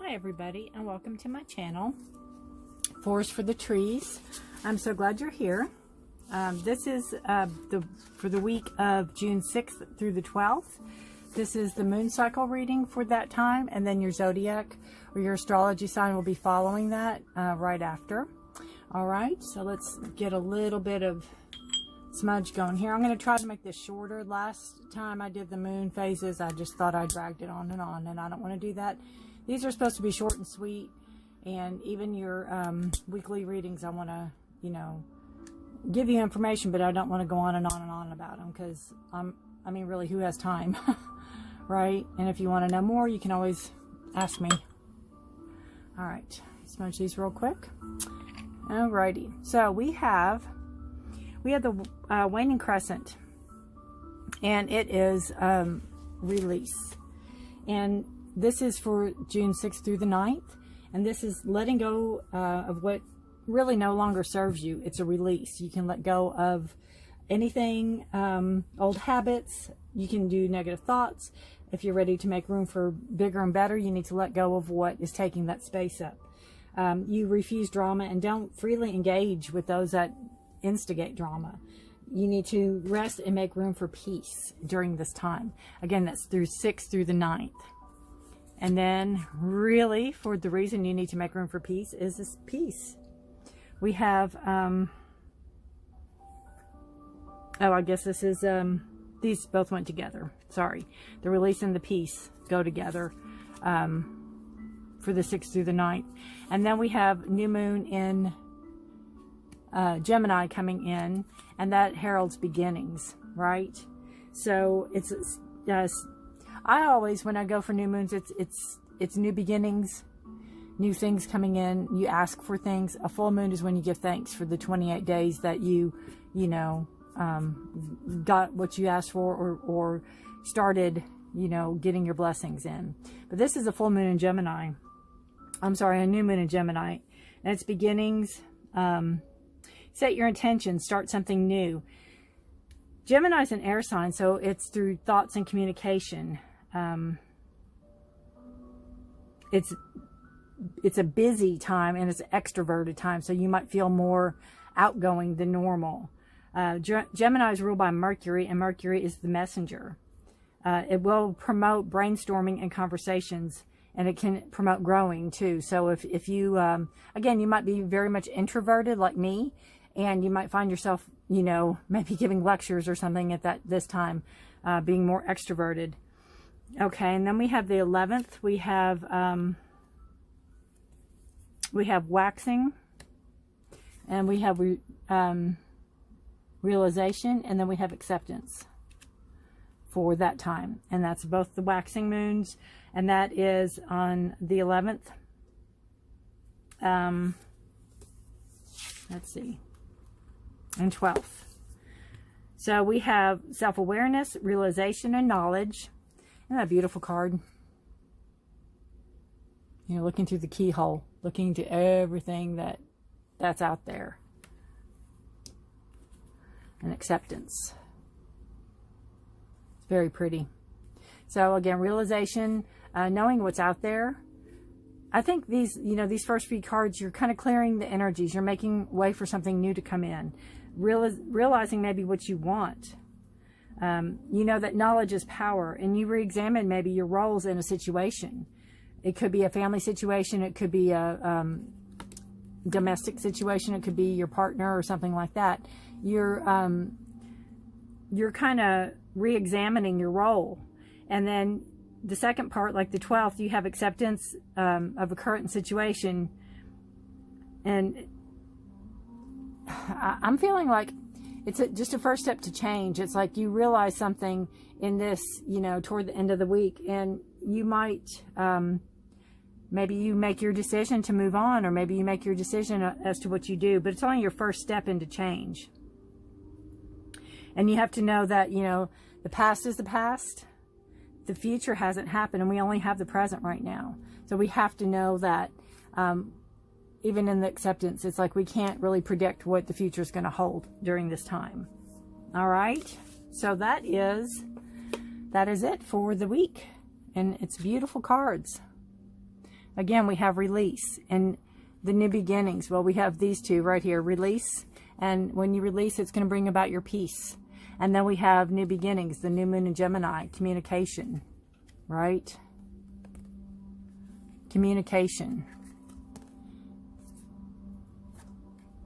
Hi everybody, and welcome to my channel, Forest for the Trees. I'm so glad you're here. This is for the week of June 6th through the 12th. This is the moon cycle reading for that time, and then your zodiac or your astrology sign will be following that right after. All right, so let's get a little bit of smudge going here. I'm going to try to make this shorter. Last time I did the moon phases, I just thought I dragged it on, and I don't want to do that. These are supposed to be short and sweet, and even your weekly readings, I want to, give you information, but I don't want to go on and on and on about them, because I mean, really, who has time, right? And if you want to know more, you can always ask me. All right, smudge these real quick. Alrighty, so we have the waning crescent, and it is release, and this is for June 6th through the 9th, and this is letting go of what really no longer serves you. It's a release. You can let go of anything, old habits. You can do negative thoughts. If you're ready to make room for bigger and better, you need to let go of what is taking that space up. You refuse drama and don't freely engage with those that instigate drama. You need to rest and make room for peace during this time. Again, that's through 6th through the 9th. And then really, for the reason you need to make room for peace is this peace. We have, oh, I guess this is, these both went together. Sorry. The release and the peace go together for the 6th through the 9th. And then we have new moon in Gemini coming in, and that heralds beginnings, right? So it's I always, when I go for new moons, it's new beginnings, new things coming in. You ask for things. A full moon is when you give thanks for the 28 days that you got what you asked for, or started, getting your blessings in. But this is a full moon in Gemini. I'm sorry, a new moon in Gemini, and it's beginnings. Set your intention, start something new. Gemini is an air sign, so it's through thoughts and communication. It's a busy time, and it's an extroverted time, so you might feel more outgoing than normal. Gemini is ruled by Mercury, and Mercury is the messenger. It will promote brainstorming and conversations, and it can promote growing too. So if you, again, you might be very much introverted like me, and you might find yourself, maybe giving lectures or something at this time, being more extroverted. Okay, and then we have the 11th. We have waxing, and we have realization, and then we have acceptance for that time. And that's both the waxing moons, and that is on the 11th. Let's see. And 12th. So we have self-awareness, realization, and knowledge. Isn't that a beautiful card? Looking through the keyhole, looking into everything that's out there. And acceptance. It's very pretty. So again, realization, knowing what's out there. I think these first few cards, you're kind of clearing the energies. You're making way for something new to come in. Realizing maybe what you want. That knowledge is power, and you re-examine maybe your roles in a situation. It could be a family situation. It could be a domestic situation. It could be your partner or something like that. You're kind of re-examining your role. And then the second part, like the 12th, you have acceptance of a current situation. And I'm feeling like it's just a first step to change. It's like you realize something in this, toward the end of the week, and you might, maybe you make your decision to move on, or maybe you make your decision as to what you do, but it's only your first step into change. And you have to know that, the past is the past. The future hasn't happened, and we only have the present right now. So we have to know that, even in the acceptance, it's like we can't really predict what the future is going to hold during this time. All right. So that is it for the week. And it's beautiful cards. Again, we have release and the new beginnings. Well, we have these two right here, release. And when you release, it's going to bring about your peace. And then we have new beginnings, the new moon in Gemini, communication, right? Communication.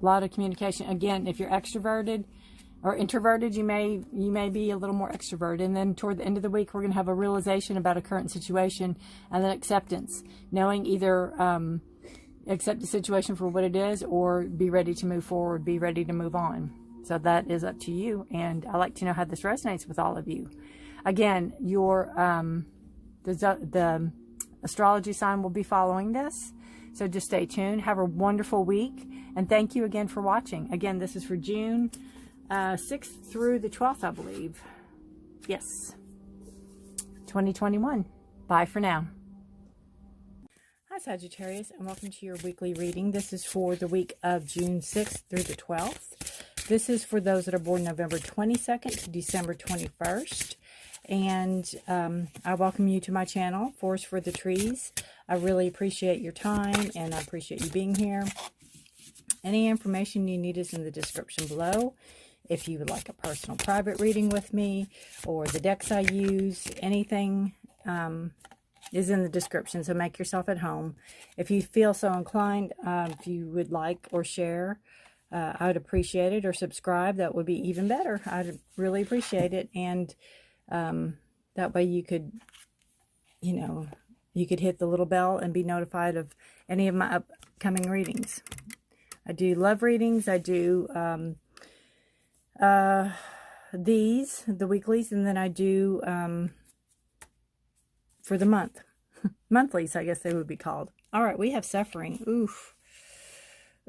A lot of communication. Again, if you're extroverted or introverted, you may be a little more extroverted. And then toward the end of the week, we're going to have a realization about a current situation and then acceptance. Knowing either accept the situation for what it is or be ready to move forward, be ready to move on. So that is up to you. And I like to know how this resonates with all of you. Again, your the astrology sign will be following this. So just stay tuned. Have a wonderful week. And thank you again for watching. Again, this is for June 6th through the 12th, I believe. Yes. 2021. Bye for now. Hi, Sagittarius, and welcome to your weekly reading. This is for the week of June 6th through the 12th. This is for those that are born November 22nd to December 21st. And I welcome you to my channel, Forest for the Trees. I really appreciate your time, and I appreciate you being here. Any information you need is in the description below. If you would like a personal private reading with me, or the decks I use, anything is in the description, so make yourself at home. If you feel so inclined, if you would like or share, I would appreciate it, or subscribe. That would be even better. I'd really appreciate it. And that way you could, you could hit the little bell and be notified of any of my upcoming readings. I do love readings. I do these, the weeklies, and then I do for the month. Monthlies, I guess they would be called. All right, we have suffering. Oof.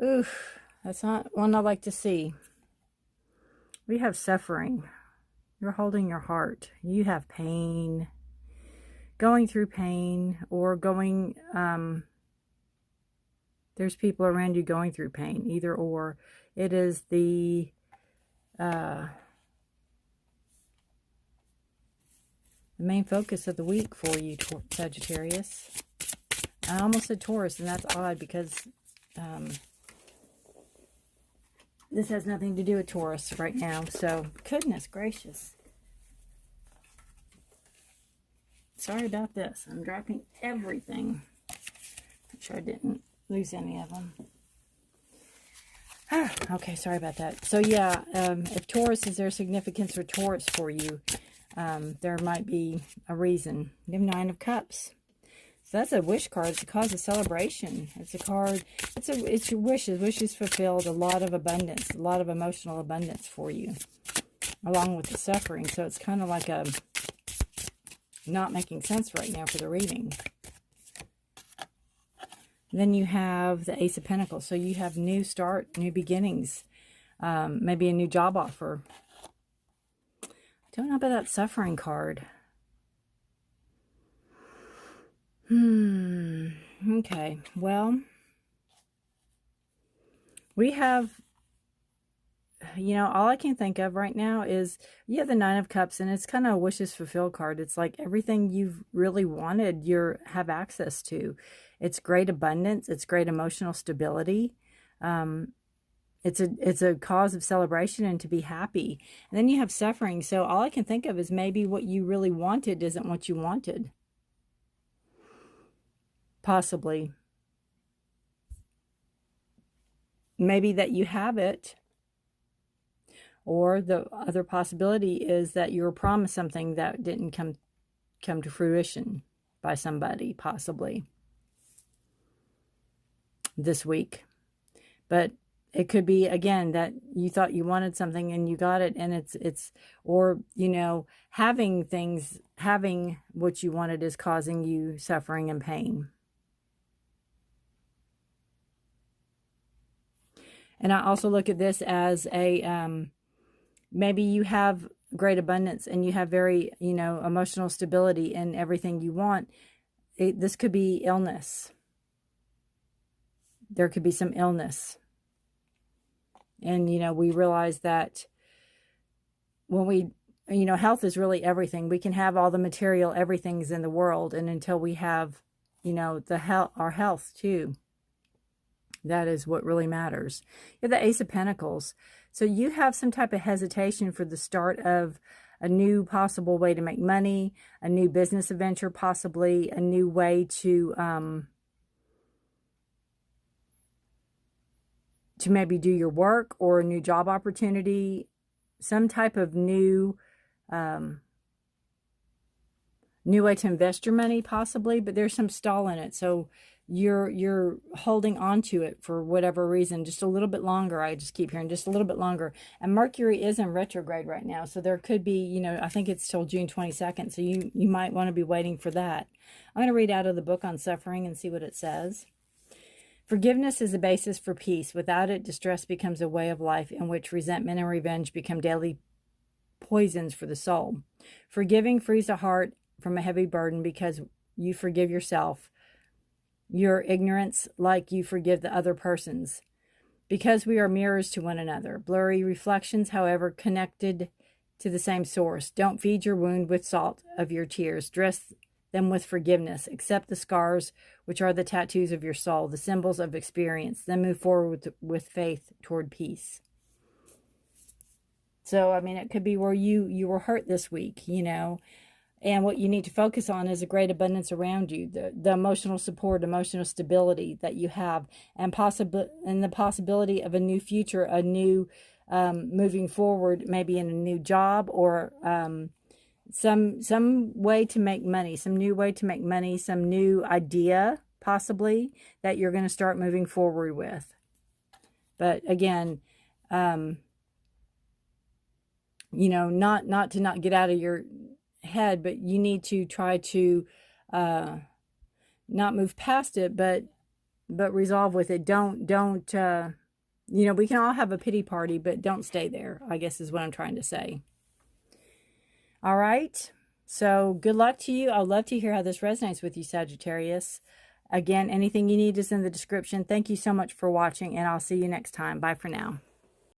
Oof. That's not one I like to see. We have suffering. You're holding your heart. You have pain. Going through pain, or going, there's people around you going through pain. Either or. It is the main focus of the week for you, Sagittarius. I almost said Taurus, and that's odd because this has nothing to do with Taurus right now. So, goodness gracious. Sorry about this. I'm dropping everything. Make sure I didn't lose any of them. Okay, sorry about that. So, yeah, if Taurus is there significance for Taurus for you, there might be a reason. You have 9 of Cups. So that's a wish card. It's a cause of celebration. It's a card. It's your wishes. Wishes fulfilled. A lot of abundance. A lot of emotional abundance for you, along with the suffering. So it's kind of like a not making sense right now for the reading. Then you have the Ace of Pentacles. So you have new start, new beginnings. Maybe a new job offer. I don't know about that suffering card. Okay. Well, we have, all I can think of right now is you have the 9 of Cups, and it's kind of a wishes fulfilled card. It's like everything you've really wanted, have access to. It's great abundance. It's great emotional stability. It's a cause of celebration and to be happy. And then you have suffering. So all I can think of is maybe what you really wanted isn't what you wanted. Possibly. Maybe that you have it. Or the other possibility is that you were promised something that didn't come to fruition by somebody, possibly, this week. But it could be, again, that you thought you wanted something and you got it, and or, having what you wanted is causing you suffering and pain. And I also look at this as maybe you have great abundance and you have very, emotional stability in everything you want. This could be illness. There could be some illness. And, we realize that when we, health is really everything. We can have all the material, everything's in the world. And until we have you know, our health too. That is what really matters. You have the Ace of Pentacles. So you have some type of hesitation for the start of a new possible way to make money, a new business adventure, possibly a new way to maybe do your work, or a new job opportunity, some type of new new way to invest your money possibly, but there's some stall in it. So you're holding on to it for whatever reason, just a little bit longer. I just keep hearing just a little bit longer. And Mercury is in retrograde right now. So there could be, you know, I think it's till June 22nd. So you might want to be waiting for that. I'm going to read out of the book on suffering and see what it says. Forgiveness is the basis for peace. Without it, distress becomes a way of life in which resentment and revenge become daily poisons for the soul. Forgiving frees the heart from a heavy burden because you forgive yourself, your ignorance, like you forgive the other persons. Because we are mirrors to one another, blurry reflections, however, connected to the same source. Don't feed your wound with salt of your tears. Dress them with forgiveness. Accept the scars, which are the tattoos of your soul, the symbols of experience. Then move forward with faith toward peace. So, I mean, it could be where you were hurt this week, you know, and what you need to focus on is a great abundance around you, the emotional support, emotional stability that you have, and the possibility of a new future, a new moving forward, maybe in a new job, or some way to make money, some new way to make money, some new idea possibly that you're going to start moving forward with. But again, you know, not to not get out of your head, but you need to try to not move past it, but resolve with it. Don't you know, we can all have a pity party, but don't stay there, I guess is what I'm trying to say. All right, so good luck to you. I'd love to hear how this resonates with you, Sagittarius. Again, anything you need is in the description. Thank you so much for watching, and I'll see you next time. Bye for now.